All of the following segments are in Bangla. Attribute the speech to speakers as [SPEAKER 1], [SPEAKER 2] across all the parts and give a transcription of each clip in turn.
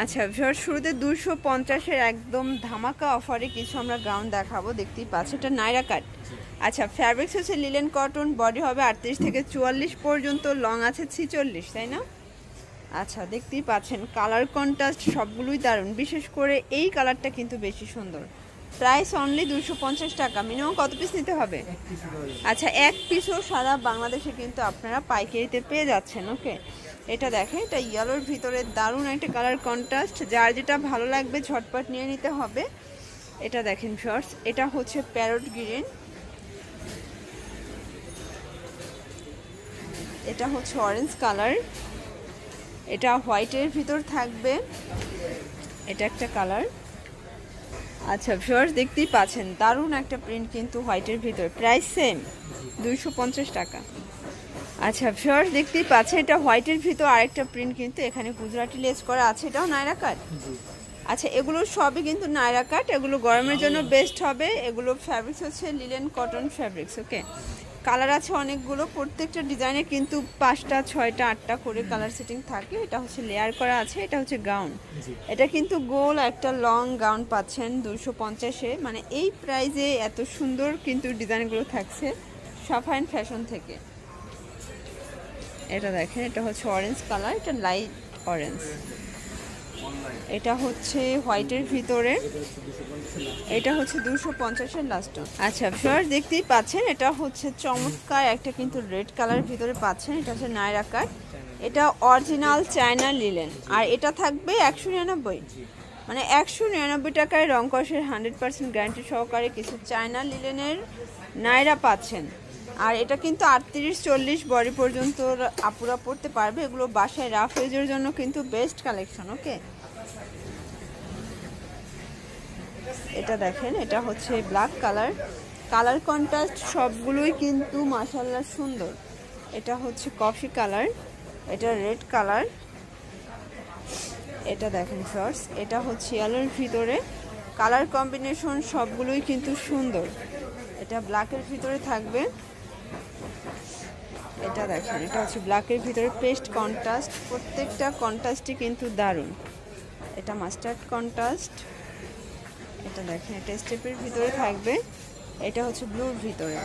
[SPEAKER 1] আচ্ছা ভিউয়ার, শুরুতে 250-এর একদম ধামাকা অফারে কিছু আমরা গাউন দেখাবো, দেখতেই পাচ্ছি এটা নাইরা কাট। আচ্ছা, ফ্যাব্রিক্স হচ্ছে লিলেন কটন, বডি হবে 38 থেকে 44 পর্যন্ত, লং আছে 46, তাই না? আচ্ছা, দেখতেই পাচ্ছেন কালার কন্ট্রাস্ট সবগুলোই দারুণ, বিশেষ করে এই কালারটা কিন্তু বেশি সুন্দর। প্রাইস অনলি 250 টাকা। মিনিমাম কত পিস নিতে হবে? আচ্ছা, এক পিসও সারা বাংলাদেশে কিন্তু আপনারা পাইকারিতে পেয়ে যাচ্ছেন। ওকে, এটা দেখেন, এটা ইয়েলোর ভিতরে দারুণ একটা কালার কন্ট্রাস্ট, যার যেটা ভালো লাগবে ঝটপট নিয়ে নিতে হবে। এটা দেখেন শর্টস, এটা হচ্ছে প্যারট গ্রিন, এটা হচ্ছে অরেঞ্জ কালার, এটা হোয়াইটের ভিতর থাকবে, এটা একটা কালার। আচ্ছা ভিউয়ার্স, দেখতেই পাচ্ছেন দারুণ একটা প্রিন্ট কিন্তু হোয়াইটের ভিতর, প্রাইস সেম 250 টাকা। আচ্ছা ভিউয়ার্স, দেখতেই পাচ্ছেন এটা হোয়াইটের ভিতর আরেকটা প্রিন্ট কিন্তু এখানে গুজরাটি লেস করা আছে, এটাও নাইরা কাট। আচ্ছা, এগুলো সবই কিন্তু নাইরা কাট, এগুলো গরমের জন্য বেস্ট হবে। এগুলো ফ্যাব্রিক্স হচ্ছে লিলেন কটন ফ্যাব্রিক্স। ওকে, কালার আছে অনেকগুলো, প্রত্যেকটা ডিজাইনে কিন্তু 5টা 6টা 8টা করে কালার সেটিং থাকে। এটা হচ্ছে লেয়ার করা আছে, এটা হচ্ছে গাউন। এটা কিন্তু গোল একটা লং গাউন পাচ্ছেন 250-এ, মানে এই প্রাইজে এত সুন্দর কিন্তু ডিজাইনগুলো থাকছে সাফাইন ফ্যাশন থেকে। এটা দেখেন, এটা হচ্ছে অরেঞ্জ কালার, এটা লাইট অরেঞ্জ, এটা হচ্ছে হোয়াইটের ভিতরে, এটা হচ্ছে 250-এর লাস্ট। আচ্ছা ভিউয়ার্স, দেখতেই পাচ্ছেন এটা হচ্ছে চমৎকার একটা কিন্তু রেড কালারের ভিতরে পাচ্ছেন, এটা হচ্ছে নাইরা কাট, এটা অরিজিনাল চায়না লিলেন, আর এটা থাকবে 199, মানে 199 টাকায় রং কষের 100% গ্যারান্টি সহকারে কিছু চায়না লিলেনের নাইরা পাচ্ছেন। আর এটা কিন্তু 38-40 বডি পর্যন্ত আপুরা পড়তে পারবে, এগুলো বাসায় রাফ ইউজের জন্য কিন্তু বেস্ট কালেকশন। ওকে, এটা দেখেন, এটা হচ্ছে ব্ল্যাক কালার, কালার কন্ট্রাস্ট সবগুলোই কিন্তু মাশাআল্লাহ সুন্দর। এটা হচ্ছে কফি কালার, এটা রেড কালার, এটা দেখেন শর্টস, এটা হচ্ছে ইয়েলোর ভিতরে, কালার কম্বিনেশন সবগুলোই কিন্তু সুন্দর। এটা ব্ল্যাকের ভিতরে থাকবে, এটা দেখেন, এটা হচ্ছে ব্ল্যাকের ভিতরে পেস্ট কন্ট্রাস্ট, প্রত্যেকটা কন্ট্রাস্টই কিন্তু দারুণ। এটা মাস্টার্ড কন্ট্রাস্ট, এটা দেখেন, এটা স্টেপের ভিতরে থাকবে, এটা হচ্ছে ব্লুর ভিতরে।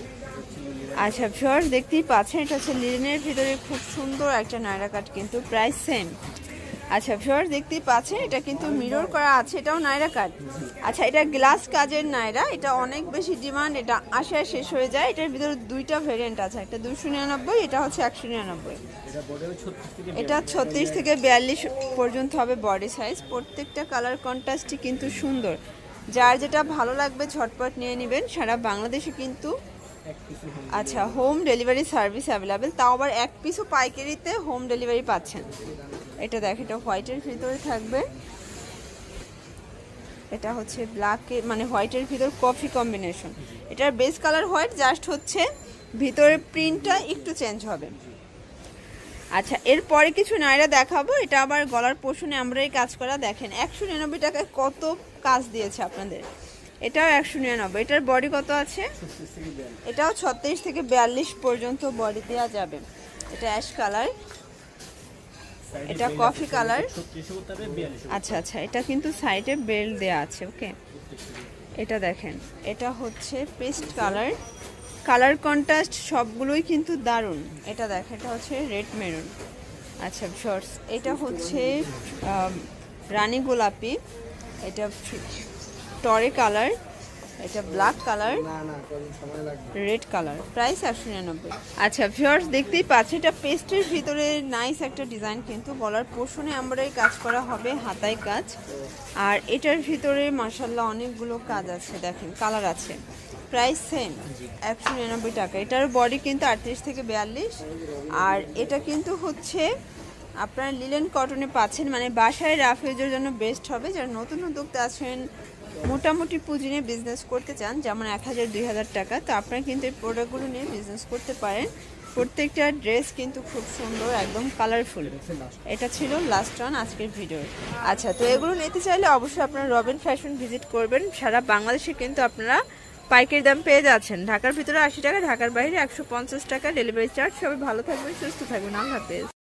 [SPEAKER 1] আচ্ছা ভিউয়ার্স, দেখতেই পাচ্ছেন এটা হচ্ছে লিনেনের ভিতরে খুব সুন্দর একটা নাইরা কাট, কিন্তু প্রাইস সেম। আচ্ছা ভিউয়ার্স, দেখতেই পাচ্ছেন এটা কিন্তু মিরর করা আছে, এটাও নাইরা কাট। আচ্ছা, এটা গ্লাস কাজের নাইরা, এটা অনেক বেশি ডিমান্ড, এটা আসায় শেষ হয়ে যায়। এটার ভিতরে দুইটা ভেরিয়েন্ট আছে, একটা 299, এটা হচ্ছে 199। এটা 36 থেকে 42 পর্যন্ত হবে বডি সাইজ, প্রত্যেকটা কালার কন্ট্রাস্টই কিন্তু সুন্দর, যার যেটা ভালো লাগবে ঝটপট নিয়ে নেবেন। সারা বাংলাদেশে কিন্তু আচ্ছা হোম ডেলিভারি সার্ভিস অ্যাভেলেবেল, তাও আবার এক পিসও পাইকারিতে হোম ডেলিভারি পাচ্ছেন। এটা দেখ, এটা হোয়াইটের ভিতরে থাকবে, এটা হচ্ছে ব্ল্যাকে মানে হোয়াইটের ভিতর কফি কম্বিনেশন, এটার বেস কালার হোয়াইট, জাস্ট হচ্ছে ভিতরের প্রিন্টটা একটু চেঞ্জ হবে। আচ্ছা, এরপরে কিছু নাইরা দেখাবো, এটা আবার গলার পোর্শনে আমরা এই কাজ করা, দেখেন 199 টাকায় কত কাজ দিয়েছে আপনাদের। এটাও 199, এটার বডি কত আছে? এটাও 36 থেকে 42 পর্যন্ত বডি দেওয়া যাবে। এটা অ্যাশ কালার, এটা কফি কালার। আচ্ছা আচ্ছা, এটা কিন্তু সাইডে বেল্ট দেয়া আছে। ওকে, এটা দেখেন, এটা হচ্ছে পেস্ট কালার, কালার কন্ট্রাস্ট সবগুলোই কিন্তু দারুণ। এটা দেখেন, এটা হচ্ছে রেড মেরুন। আচ্ছা শর্টস, এটা হচ্ছে রানী গোলাপি, এটা টরে কালার, এটা black colour, red colour, price 199। আচ্ছা ভিউয়ার্স, দেখতেই পাচ্ছেন এটা পেস্টের ভিতরে নাইস একটা ডিজাইন, কিন্তু গলার পোর্শনে আমরা এই কাজ করা হবে, হাতায় কাজ, আর এটার ভিতরে মাশাআল্লাহ অনেকগুলো কাজ আছে, দেখেন কালার আছে। প্রাইস সেম 199 টাকা। এটার বডি কিন্তু 38 থেকে 42, আর এটা কিন্তু হচ্ছে আপনারা লিলেন কটনে পাচ্ছেন, মানে বাসায় রাফ ইউজের জন্য বেস্ট হবে। যারা নতুন উদ্যোক্তা আছেন, মোটামুটি পুঁজি নিয়ে বিজনেস করতে চান, যেমন 1000-2000 টাকা, তো আপনারা কিন্তু এই প্রোডাক্টগুলো নিয়ে বিজনেস করতে পারেন। প্রত্যেকটা ড্রেস কিন্তু খুব সুন্দর, একদম কালারফুল। এটা ছিল লাস্ট ওয়ান আজকের ভিডিও। আচ্ছা, তো এগুলো নিতে চাইলে অবশ্যই আপনারা রবিন ফ্যাশন ভিজিট করবেন। সারা বাংলাদেশে কিন্তু আপনারা পাইকারি দাম পেয়ে যাচ্ছেন। ঢাকার ভিতরে 80 টাকা, ঢাকার বাইরে 150 টাকা ডেলিভারি চার্জ। সবাই ভালো থাকবেন, সুস্থ থাকবেন, আল্লাহ হাফেজ।